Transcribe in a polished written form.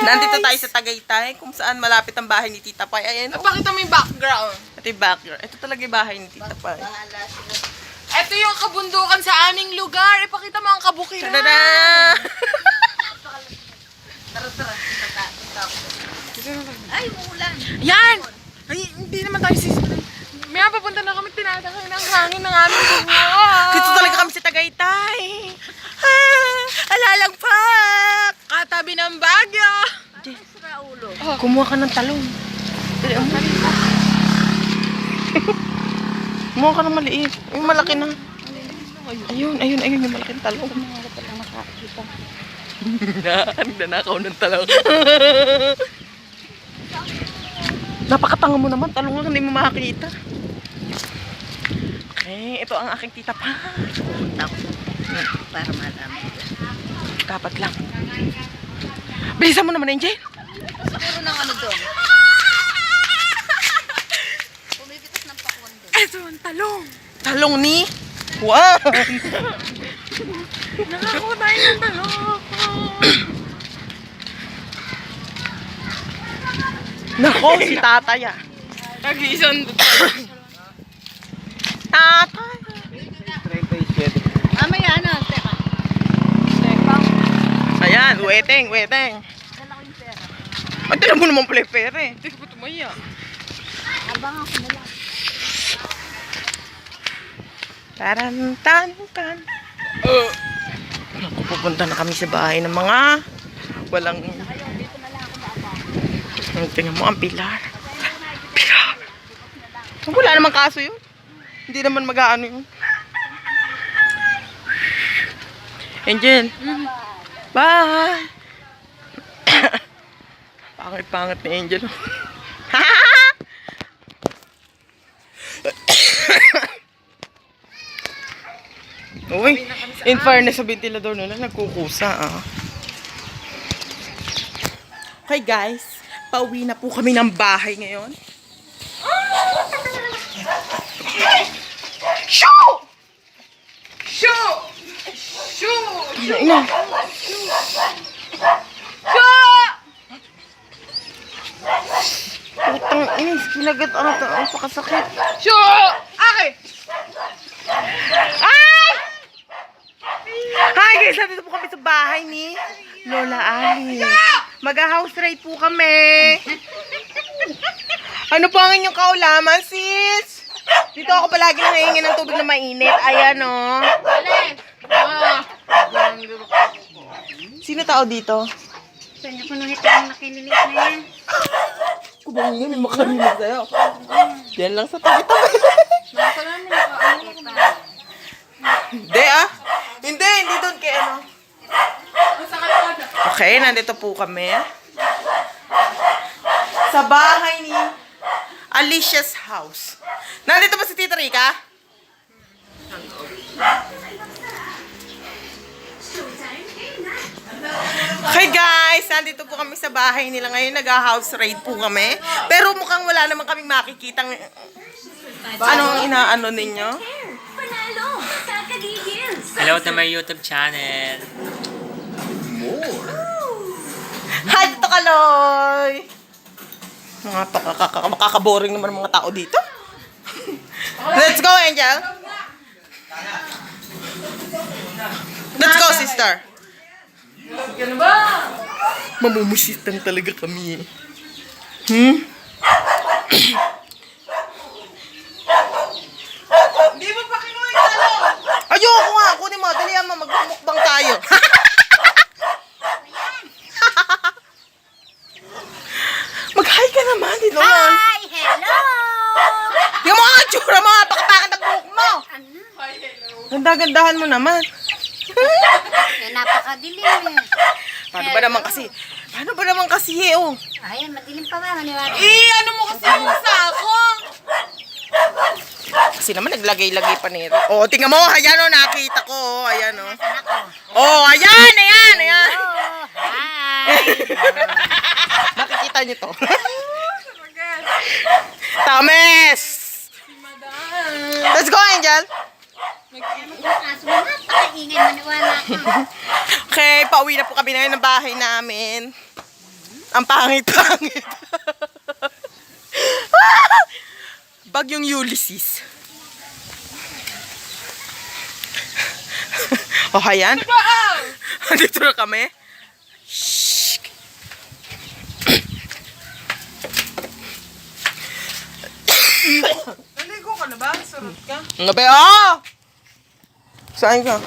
Nandito tayo sa Tagaytay, kung saan malapit ang bahay ni Tita Pai. Ayan, Pakita mo yung background. ito yung background. Ito talaga yung bahay ni Tita Pai. Ito yung kabundukan sa aming lugar. Ipakita mo ang kabukiran. Tada! Ay, umulan. Yan! Ay, hindi naman tayo May papunta na kami, tinatangay ng hangin ng aming bunga. Dito talaga kami sa Tagaytay. Alalang pak! Katabi ng Baguio. Raulo. Kumuha ka ng talong. Kumuha ka ng maliit. Yung malaki na. Ayun, yung malaking talong. Nanakaw ng talong. Napakatanga mo naman. Talong lang, hindi mo makakita. Okay, ito ang aking Tita Pa. Punta ko para madami. Dapat lang. Bilisan mo naman, Angel. Siguro ng ano doon. Pumipitas ng pakuan doon. Ito ang talong. Talong ni Juan. Nakakuha tayo ng talong. Nako, si tatay ah. Nag-iisang Tatay. Mamaya ano, teka. Ayan, weteng. Dala ko yung pera. Ay, tila mo naman pala yung pera eh. Hindi ko tumaya. Abang ako na lang. Tarantan. Naku, pupunta na kami sa bahay ng mga walang... Dito na lang ako maabang. Tingnan mo ang pilar. Pilar. Wala namang kaso yun. Hindi naman mag-aano yun. Angel. Bye. Pangit-pangit ni Angel. Uy, in fairness sa ventilador nila, nagkukusa ah. Okay guys, pauwi na po kami ng bahay ngayon. Shoo! Shoo! Shoo! Ina. Putang ina, kinagat ang pakasakit. Shoo! Okay! Ay! Hi guys, nandito po kami sa bahay ni Lola Ali. Mag-house raid po kami. Ano po ang inyong kaulaman, sis? Dito ako palagi nangihingi ng tubig na mainit. Ayan, oh. Sino tao dito? Saan niyo punong ito ang nakililit na yan? Kubang yun, may makarinig sa'yo. Diyan lang sa tabi-tabi. Hindi, ah. Hindi doon kay ano. Okay, nandito po kami. Sa bahay ni Alicia's house. Nandito ba si Tita Rica? Okay guys, nandito po kami sa bahay nila ngayon. Nag-house raid po kami. Pero mukhang wala naman kaming makikitang anong inaano ninyo. Hello to my YouTube channel. Hi, Tito Kaloy! Mga makakaboring naman ang mga tao dito. Let's go, Angel! Let's go, sister! Ganun ba? Mamumusitan talaga kami eh. Hmm? Di ba pa kinuha yung talong? Ayoko nga! Kunin mo, dalihan mo, magmukbang tayo. Mag-hi ka naman, dito naman. Hi! Hello! Yung mga tsura, mga pakatakan ng buhok mo. Ano? Hi, hello. Ganda-gandahan mo naman. Eh, napakadilim eh. Paano ba naman kasi eh, oh. Ayan, madilim pa ba? Maniwala. Ano mo kasi yung sako? Kasi naman naglagay-lagay pa nito. Oh, tingnan mo, ayan oh, nakita ko, oh, ayan oh. Nasaan ako? Oh, ayan. Oh, hi! Nakikita niyo to. Tames! Let's go, Angel. Kaso mo, napakaingay, maniwala ka. Okay, pauwi na po kami na ng bahay namin. Ang pangit-pangit. Bagyong Ulysses. O, ayan. Dito na kami. Shhh. Naligo ka na ba? Surot ka? Ano ba? Oh! Saan ka?